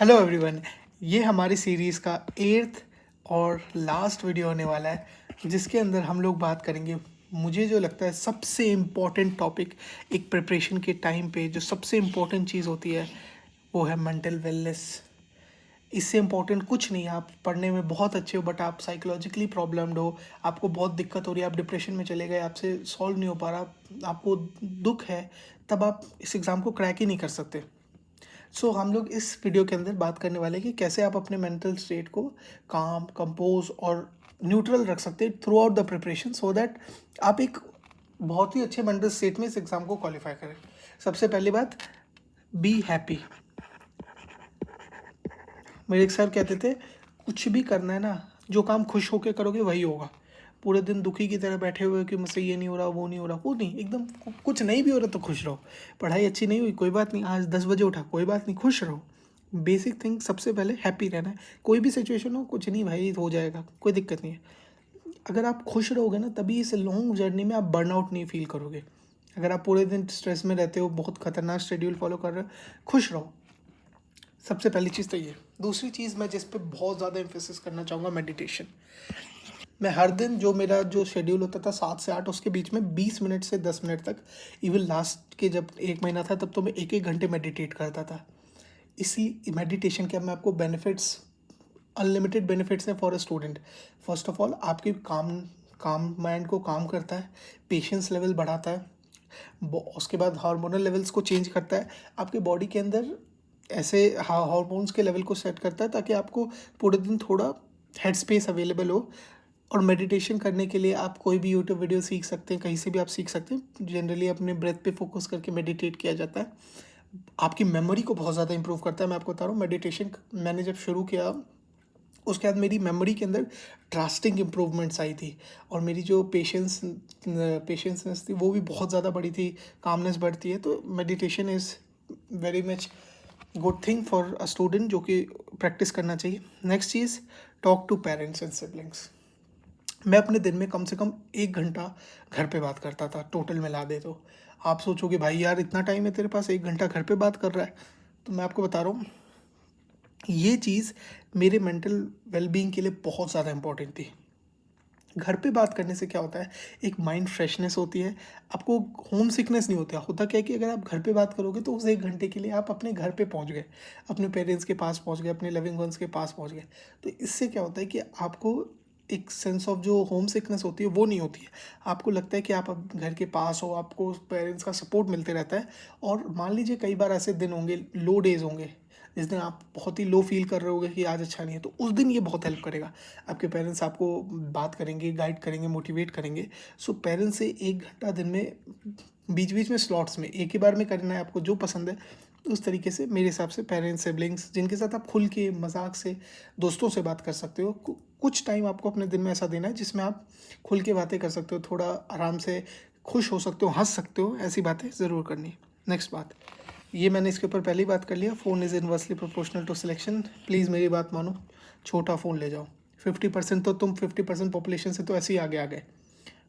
Hello everyone. ये हमारी series का 8th और लास्ट वीडियो होने वाला है, जिसके अंदर हम लोग बात करेंगे मुझे जो लगता है सबसे इम्पोर्टेंट टॉपिक एक प्रिपरेशन के टाइम पे जो सबसे इम्पोर्टेंट चीज़ होती है वो है मेंटल वेलनेस। इससे इम्पोर्टेंट कुछ नहीं है। आप पढ़ने में बहुत अच्छे हो बट आप साइकोलॉजिकली प्रॉब्लम्ड हो, आपको बहुत दिक्कत हो रही है, आप डिप्रेशन में चले गए, आपसे सॉल्व नहीं हो पा रहा, आपको दुख है, तब आप इस एग्ज़ाम को क्रैक ही नहीं कर सकते। हम लोग इस वीडियो के अंदर बात करने वाले हैं कि कैसे आप अपने मेंटल स्टेट को काम, कंपोज और न्यूट्रल रख सकते हैं through out the preparation, so that आप एक बहुत ही अच्छे मेंटल स्टेट में इस एग्ज़ाम को क्वालिफाई करें। सबसे पहली बात, बी हैप्पी। मेरे एक सर कहते थे, कुछ भी करना है ना, जो काम खुश होकर करोगे वही होगा। पूरे दिन दुखी की तरह बैठे हुए कि मुझसे ये नहीं हो रहा, वो नहीं हो रहा, वो नहीं, एकदम कुछ नहीं भी हो रहा तो खुश रहो। पढ़ाई अच्छी नहीं हुई, कोई बात नहीं, आज 10 बजे उठा, कोई बात नहीं, खुश रहो। बेसिक थिंग सबसे पहले हैप्पी रहना है। कोई भी सिचुएशन हो, कुछ नहीं भाई, हो जाएगा, कोई दिक्कत नहीं है। अगर आप खुश रहोगे ना, तभी इस लॉन्ग जर्नी में आप बर्नआउट नहीं फील करोगे। अगर आप पूरे दिन स्ट्रेस में रहते हो, बहुत खतरनाक शेड्यूल फॉलो कर रहे हो, खुश रहो। सबसे पहली चीज़ तो ये। दूसरी चीज़ मैं जिस पे बहुत ज़्यादा एम्फेसिस करना चाहूँगा, मेडिटेशन। मैं हर दिन जो मेरा जो शेड्यूल होता था 7 से 8, उसके बीच में 20 मिनट से 10 मिनट तक, इवन लास्ट के जब 1 महीना था तब तो मैं 1 1 घंटे मेडिटेट करता था। इसी मेडिटेशन के मैं आपको बेनिफिट्स, अनलिमिटेड बेनिफिट्स हैं for a student. First of all, आपकी काम काम माइंड को काम करता है, पेशेंस लेवल बढ़ाता है, उसके बाद हार्मोनल लेवल्स को चेंज करता है, आपके बॉडी के अंदर ऐसे हार्मोन्स के लेवल को सेट करता है ताकि आपको पूरे दिन थोड़ा हेड स्पेस अवेलेबल हो। और मेडिटेशन करने के लिए आप कोई भी यूट्यूब वीडियो सीख सकते हैं, कहीं से भी आप सीख सकते हैं। जनरली अपने ब्रेथ पे फोकस करके मेडिटेट किया जाता है। आपकी मेमोरी को बहुत ज़्यादा इंप्रूव करता है। मैं आपको बता रहा हूँ, मेडिटेशन मैंने जब शुरू किया, उसके बाद मेरी मेमोरी के अंदर ड्रास्टिक इम्प्रूवमेंट्स आई थी, और मेरी जो पेशेंसनेस थी वो भी बहुत ज़्यादा बढ़ी थी, कामनेस बढ़ती है। तो meditation is very much good thing for a student, जो कि प्रैक्टिस करना चाहिए। नेक्स्ट चीज़, talk to parents and siblings. मैं अपने दिन में कम से कम 1 घंटा घर पे बात करता था, टोटल मिला दे तो। आप सोचोगे भाई यार इतना टाइम है तेरे पास, 1 घंटा घर पे बात कर रहा है। तो मैं आपको बता रहा हूँ, ये चीज़ मेरे मेंटल वेलबींग के लिए बहुत ज़्यादा इम्पोर्टेंट थी। घर पे बात करने से क्या होता है, एक माइंड फ्रेशनेस होती है, आपको होम सिकनेस नहीं होता। होता क्या है कि अगर आप घर पे बात करोगे तो उस 1 घंटे के लिए आप अपने घर पे पहुंच गए, अपने पेरेंट्स के पास पहुंच गए, अपने लविंग वंस के पास पहुंच गए। तो इससे क्या होता है कि आपको एक सेंस ऑफ जो होम सिकनेस होती है वो नहीं होती है। आपको लगता है कि आप अब घर के पास हो, आपको पेरेंट्स का सपोर्ट मिलते रहता है। और मान लीजिए कई बार ऐसे दिन होंगे, लो डेज होंगे, जिस दिन आप बहुत ही लो फील कर रहे होगे कि आज अच्छा नहीं है, तो उस दिन ये बहुत हेल्प करेगा। आपके पेरेंट्स आपको बात करेंगे, गाइड करेंगे, मोटिवेट करेंगे। पेरेंट्स से 1 घंटा दिन में, बीच बीच में स्लॉट्स में, एक ही बार में करना है, आपको जो पसंद है उस तरीके से। मेरे हिसाब से पेरेंट्स, सिबलिंग्स, जिनके साथ आप खुल के मजाक से, दोस्तों से बात कर सकते हो, कुछ टाइम आपको अपने दिन में ऐसा देना है जिसमें आप खुल के बातें कर सकते हो, थोड़ा आराम से खुश हो सकते हो, हंस सकते हो, ऐसी बातें ज़रूर करनी। नेक्स्ट बात, ये मैंने इसके ऊपर पहले ही बात कर लिया, phone is inversely proportional to selection. Please मेरी बात मानो, छोटा फ़ोन ले जाओ। 50% तो तुम 50% पॉपुलेशन से तो ऐसे ही आगे आ गए,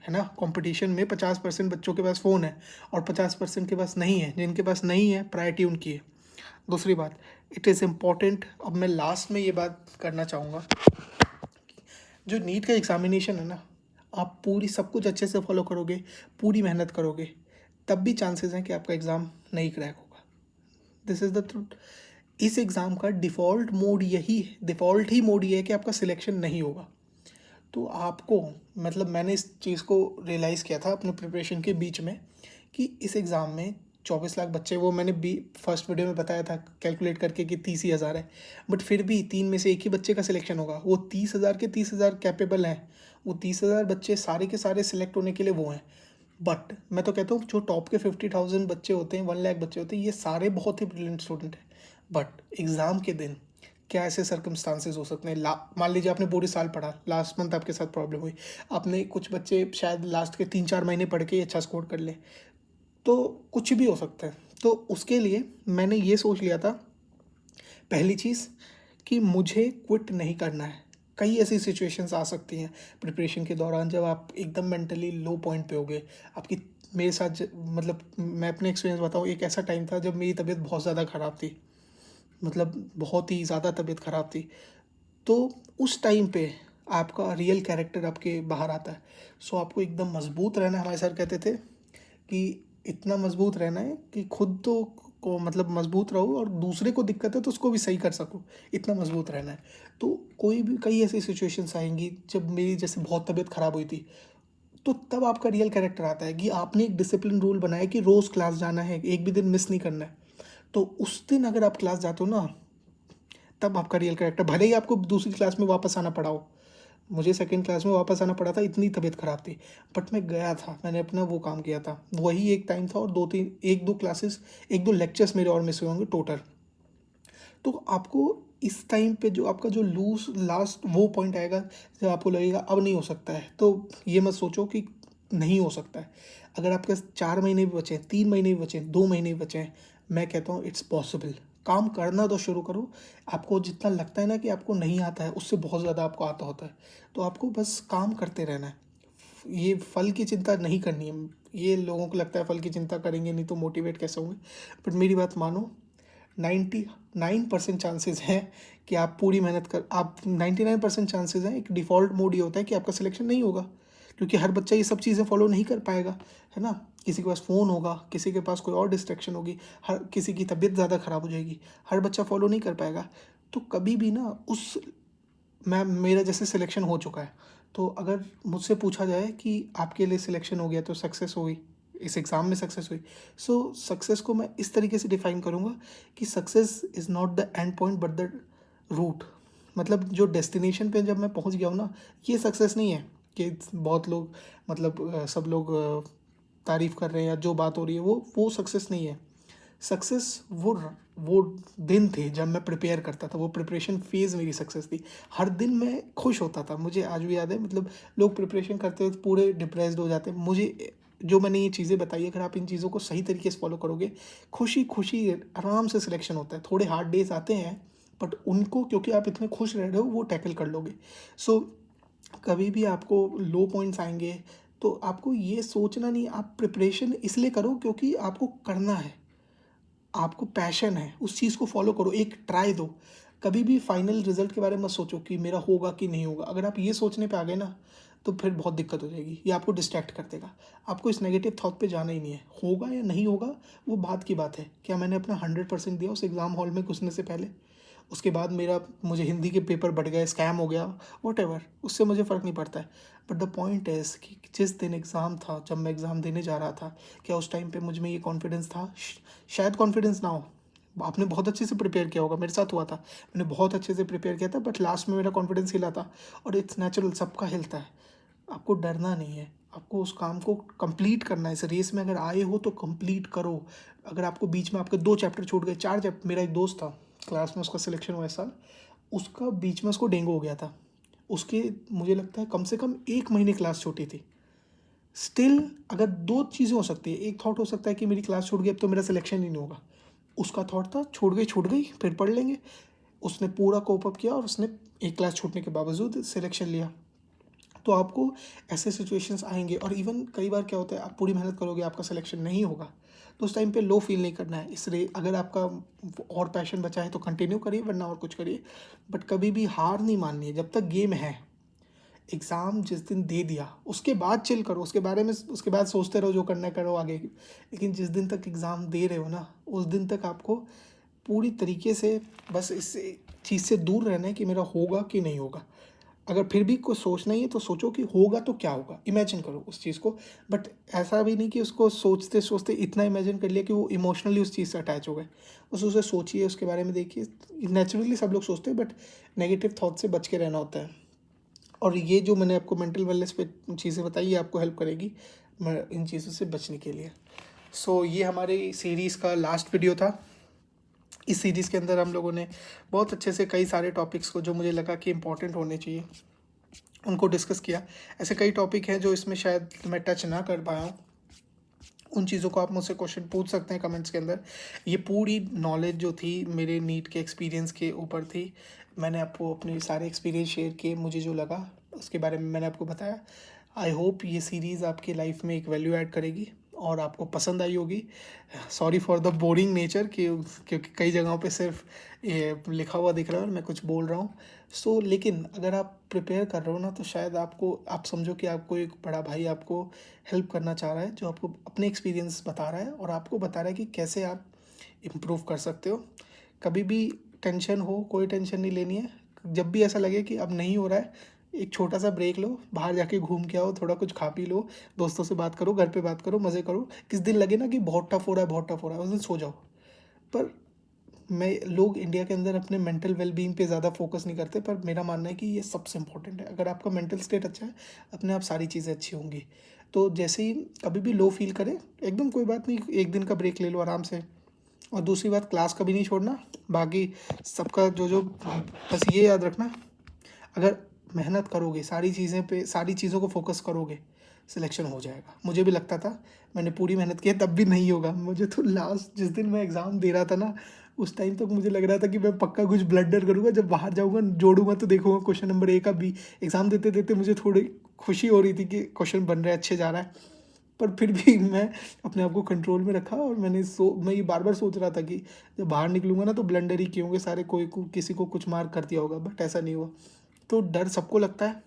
है ना। कंपटीशन में 50% बच्चों के पास फ़ोन है और 50% के पास नहीं है। जिनके पास नहीं है, प्रायोरिटी उनकी है। दूसरी बात, इट इज़ इम्पॉर्टेंट, अब मैं लास्ट में ये बात करना चाहूँगा, जो नीट का एग्ज़ामिनेशन है ना, आप पूरी सब कुछ अच्छे से फॉलो करोगे, पूरी मेहनत करोगे, तब भी चांसेस हैं कि आपका एग्ज़ाम नहीं क्रैक होगा। This is the truth. इस एग्ज़ाम का डिफ़ॉल्ट ही मोड ये है कि आपका सिलेक्शन नहीं होगा। तो आपको, मतलब मैंने इस चीज़ को रियलाइज़ किया था अपने प्रिपरेशन के बीच में, कि इस एग्ज़ाम में 24 लाख बच्चे, वो मैंने भी फर्स्ट वीडियो में बताया था कैलकुलेट करके कि 30 ही हज़ार है। बट फिर भी 3 में से 1 ही बच्चे का सिलेक्शन होगा। वो 30 हज़ार के 30 हज़ार कैपेबल हैं, वो 30 हज़ार बच्चे सारे के सारे सिलेक्ट होने के लिए वो हैं। बट मैं तो कहता हूँ, जो टॉप के 50,000 बच्चे होते हैं, 1 लाख बच्चे होते हैं, ये सारे बहुत ही ब्रिलियंट स्टूडेंट हैं। बट एग्ज़ाम के दिन क्या ऐसे सर्कमस्टांसेस हो सकते हैं, मान लीजिए आपने पूरे साल पढ़ा, लास्ट मंथ आपके साथ प्रॉब्लम हुई, आपने, कुछ बच्चे शायद लास्ट के 3 4 महीने पढ़ के अच्छा स्कोर कर ले, तो कुछ भी हो सकता है। तो उसके लिए मैंने ये सोच लिया था, पहली चीज़, कि मुझे क्विट नहीं करना है। कई ऐसी सिचुएशंस आ सकती हैं प्रिपरेशन के दौरान जब आप एकदम मेंटली लो पॉइंट पे होगे। आपकी, मेरे साथ मतलब मैं अपने एक्सपीरियंस बताऊँ, एक ऐसा टाइम था जब मेरी तबीयत बहुत ज़्यादा ख़राब थी। मतलब बहुत ही ज़्यादा तबीयत ख़राब थी। तो उस टाइम पे आपका रियल कैरेक्टर आपके बाहर आता है। सो आपको एकदम मज़बूत रहना है। हमारे सर कहते थे कि इतना मज़बूत रहना है कि खुद तो को मतलब मज़बूत रहो और दूसरे को दिक्कत है तो उसको भी सही कर सको, इतना मज़बूत रहना है। तो कोई भी कई ऐसी सिचुएशंस आएँगी जब मेरी जैसे बहुत तबीयत ख़राब हुई थी, तो तब आपका रियल कैरेक्टर आता है कि आपने एक डिसिप्लिन रूल बनाया कि रोज़ क्लास जाना है, एक भी दिन मिस नहीं करना है। तो उस दिन अगर आप क्लास जाते हो ना, तब आपका रियल कैरेक्टर, भले ही आपको दूसरी क्लास में वापस आना पड़ा हो। मुझे सेकंड क्लास में वापस आना पड़ा था, इतनी तबीयत ख़राब थी। बट मैं गया था, मैंने अपना वो काम किया था। वही एक टाइम था और 2-3 1-2 क्लासेस, 1-2 लेक्चर्स मेरे और मिस हुए होंगे टोटल। तो आपको इस टाइम पे जो आपका जो लूज़ लास्ट वो पॉइंट आएगा जब आपको लगेगा अब नहीं हो सकता है, तो ये मत सोचो कि नहीं हो सकता है। अगर आपके पास 4 महीने भी बचे हैं, 3 महीने भी बचे हैं, 2 महीने भी बचे हैं, मैं कहता हूँ इट्स पॉसिबल। काम करना तो शुरू करो। आपको जितना लगता है ना कि आपको नहीं आता है, उससे बहुत ज़्यादा आपको आता होता है। तो आपको बस काम करते रहना है। ये फल की चिंता नहीं करनी है। ये लोगों को लगता है फल की चिंता करेंगे नहीं तो मोटिवेट कैसे होंगे? बट मेरी बात मानो, 99% चांसेस हैं कि आप पूरी मेहनत कर आप 99% चांसेस हैं। एक डिफ़ॉल्ट मोड ये होता है कि आपका सिलेक्शन नहीं होगा, क्योंकि हर बच्चा ये सब चीज़ें फॉलो नहीं कर पाएगा, है ना? किसी के पास फ़ोन होगा, किसी के पास कोई और डिस्ट्रैक्शन होगी, हर किसी की तबीयत ज़्यादा ख़राब हो जाएगी, हर बच्चा फॉलो नहीं कर पाएगा। तो कभी भी ना उस मैं मेरा जैसे सिलेक्शन हो चुका है, तो अगर मुझसे पूछा जाए कि आपके लिए सिलेक्शन हो गया तो सक्सेस हो गई, इस एग्ज़ाम में सक्सेस हुई। सो सक्सेस को मैं इस तरीके से डिफ़ाइन करूँगा कि success is not the end point but the root. मतलब जो डेस्टिनेशन पे जब मैं पहुँच गया हूँ ना, ये सक्सेस नहीं है कि बहुत लोग मतलब सब लोग तारीफ़ कर रहे हैं या जो बात हो रही है वो सक्सेस नहीं है। सक्सेस वो दिन थे जब मैं प्रिपेयर करता था, वो प्रिपरेशन फ़ेज़ मेरी सक्सेस थी। हर दिन मैं खुश होता था, मुझे आज भी याद है। मतलब लोग प्रिपरेशन करते वक़्त पूरे डिप्रेस्ड हो जाते हैं। मुझे जो मैंने ये चीज़ें बताई, अगर आप इन चीज़ों को सही तरीके से फ़ॉलो करोगे, खुशी-खुशी आराम से सिलेक्शन होता है। थोड़े हार्ड डेज़ आते हैं, बट उनको क्योंकि आप इतने खुश रह रहे हो, वो टैकल कर लोगे। सो कभी भी आपको लो पॉइंट्स आएँगे, तो आपको ये सोचना नहीं, आप प्रिपरेशन इसलिए करो क्योंकि आपको करना है। आपको पैशन है, उस चीज़ को फ़ॉलो करो, एक ट्राई दो। कभी भी फाइनल रिज़ल्ट के बारे में मत सोचो कि मेरा होगा कि नहीं होगा। अगर आप ये सोचने पे आ गए ना, तो फिर बहुत दिक्कत हो जाएगी। ये आपको डिस्ट्रैक्ट कर देगा। आपको इस नेगेटिव थॉट पे जाना ही नहीं है। होगा या नहीं होगा, वो बात की बात है। क्या मैंने अपना 100% दिया उस एग्ज़ाम हॉल में घुसने से पहले? उसके बाद मुझे हिंदी के पेपर बढ़ गए, स्कैम हो गया, व्हाटएवर, उससे मुझे फ़र्क नहीं पड़ता है। बट द पॉइंट इज़ कि जिस दिन एग्ज़ाम था, जब मैं एग्ज़ाम देने जा रहा था, क्या उस टाइम पे मुझ में ये कॉन्फिडेंस था? शायद कॉन्फिडेंस ना हो। आपने बहुत अच्छे से प्रिपेयर किया होगा, मेरे साथ हुआ था। मैंने बहुत अच्छे से प्रिपेयर किया था, बट लास्ट में मेरा कॉन्फिडेंस हिला था। और इट्स नेचुरल, सबका हिलता है। आपको डरना नहीं है, आपको उस काम को कंप्लीट करना है। इस रेस में अगर आए हो तो कंप्लीट करो। अगर आपको बीच में आपके 2 चैप्टर छूट गए, 4 चैप्टर, मेरा एक दोस्त था क्लास में, उसका सिलेक्शन हुआ इस साल, उसका बीच में उसको डेंगू हो गया था। उसके मुझे लगता है कम से कम 1 महीने क्लास छूटी थी। स्टिल अगर 2 चीज़ें हो सकती है, एक थॉट हो सकता है कि मेरी क्लास छूट गई, अब तो मेरा सिलेक्शन ही नहीं होगा। उसका थॉट था छूट गई, फिर पढ़ लेंगे। उसने पूरा कोप अप किया और उसने एक क्लास छूटने के बावजूद सिलेक्शन लिया। तो आपको ऐसे सिचुएशंस आएँगे, और इवन कई बार क्या होता है, आप पूरी मेहनत करोगे, आपका सिलेक्शन नहीं होगा, तो उस टाइम पे लो फ़ील नहीं करना है। इसलिए अगर आपका और पैशन बचा है तो कंटिन्यू करिए, वरना और कुछ करिए। बट कभी भी हार नहीं माननी है जब तक गेम है। एग्ज़ाम जिस दिन दे दिया, उसके बाद चिल करो, उसके बाद सोचते रहो जो करना है करो आगे। लेकिन जिस दिन तक एग्ज़ाम दे रहे हो ना, उस दिन तक आपको पूरी तरीके से बस इस चीज़ से दूर रहना है कि मेरा होगा कि नहीं होगा। अगर फिर भी कुछ सोचना ही है तो सोचो कि होगा तो क्या होगा? इमेजिन करो उस चीज़ को। बट ऐसा भी नहीं कि उसको सोचते-सोचते इतना इमेजिन कर लिया कि वो इमोशनली उस चीज़ से अटैच हो गए। बस उसे सोचिए, उसके बारे में देखिए। नेचुरली सब लोग सोचते हैं, बट नेगेटिव थॉट से बच के रहना होता है। और ये जो मैंने आपको मेंटल वेलनेस पे चीज़ें बताई, ये आपको हेल्प करेगी इन चीज़ों से बचने के लिए। सो ये हमारी सीरीज़ का लास्ट वीडियो था। इस सीरीज़ के अंदर हम लोगों ने बहुत अच्छे से कई सारे टॉपिक्स को, जो मुझे लगा कि इम्पोर्टेंट होने चाहिए, उनको डिस्कस किया। ऐसे कई टॉपिक हैं जो इसमें शायद मैं टच ना कर पाया हूँ। उन चीज़ों को आप मुझसे क्वेश्चन पूछ सकते हैं कमेंट्स के अंदर। ये पूरी नॉलेज जो थी मेरे नीट के एक्सपीरियंस के ऊपर थी। मैंने आपको अपने सारे एक्सपीरियंस शेयर किए, मुझे जो लगा उसके बारे में मैंने आपको बताया। आई होप ये सीरीज़ आपकी लाइफ में एक वैल्यू ऐड करेगी, और आपको पसंद आई होगी। Sorry for the boring nature क्योंकि कई जगहों पे सिर्फ ये लिखा हुआ दिख रहा है और मैं कुछ बोल रहा हूँ। सो लेकिन अगर आप प्रिपेयर कर रहे हो ना, तो शायद आपको, आप समझो कि आपको एक बड़ा भाई आपको हेल्प करना चाह रहा है, जो आपको अपने एक्सपीरियंस बता रहा है और आपको बता रहा है कि कैसे आप इम्प्रूव कर सकते हो। कभी भी टेंशन हो, कोई टेंशन नहीं लेनी है। जब भी ऐसा लगे कि अब नहीं हो रहा है, एक छोटा सा ब्रेक लो, बाहर जाके घूम के आओ, थोड़ा कुछ खा पी लो, दोस्तों से बात करो, घर पे बात करो, मज़े करो। किस दिन लगे ना कि बहुत टफ हो रहा है, बहुत टफ हो रहा है, उस दिन सो जाओ। पर मैं, लोग इंडिया के अंदर अपने मेंटल वेलबींग पे ज़्यादा फोकस नहीं करते, पर मेरा मानना है कि ये सबसे इंपॉर्टेंट है। अगर आपका मेंटल स्टेट अच्छा है, अपने आप सारी चीज़ें अच्छी होंगी। तो जैसे ही कभी भी लो फील करें, एकदम कोई बात नहीं, एक दिन का ब्रेक ले लो आराम से। और दूसरी बात, क्लास कभी नहीं छोड़ना। बाकी सबका जो जो, बस ये याद रखना, अगर मेहनत करोगे, सारी चीज़ें पे, सारी चीज़ों को फोकस करोगे, सिलेक्शन हो जाएगा। मुझे भी लगता था, मैंने पूरी मेहनत की है, तब भी नहीं होगा। मुझे तो लास्ट जिस दिन मैं एग्ज़ाम दे रहा था ना, उस टाइम तक मुझे लग रहा था कि मैं पक्का कुछ ब्लंडर करूँगा। जब बाहर जाऊँगा, जोड़ूंगा तो देखूँगा क्वेश्चन नंबर ए का बी। एग्ज़ाम देते देते मुझे थोड़ी खुशी हो रही थी कि क्वेश्चन बन रहा है, अच्छे जा रहा है। पर फिर भी मैं अपने आप को कंट्रोल में रखा और मैं ये बार बार सोच रहा था कि जब बाहर निकलूंगा ना, तो ब्लंडर ही किए होंगे सारे, कोई को किसी को कुछ मार्क कर दिया होगा, बट ऐसा नहीं हुआ। तो डर सबको लगता है,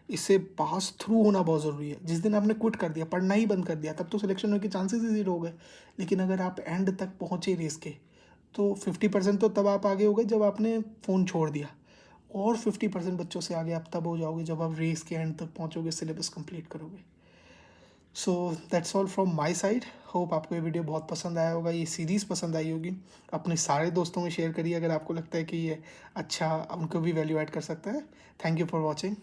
इससे पास थ्रू होना बहुत ज़रूरी है। जिस दिन आपने क्विट कर दिया, पढ़ना ही बंद कर दिया, तब तो सिलेक्शन होने के चांसेस ही ज़ीरो हो गए। लेकिन अगर आप एंड तक पहुँचे रेस के, तो 50% तो तब आप आगे हो गए जब आपने फ़ोन छोड़ दिया, और 50% बच्चों से आगे आप तब हो जाओगे जब आप रेस के एंड तक पहुँचोगे, सिलेबस कंप्लीट करोगे। So that's all from my side. Hope आपको ये वीडियो बहुत पसंद आया होगा, ये सीरीज़ पसंद आई होगी। अपने सारे दोस्तों में शेयर करिए अगर आपको लगता है कि ये अच्छा, उनको भी वैल्यू ऐड कर सकता है। Thank you for watching.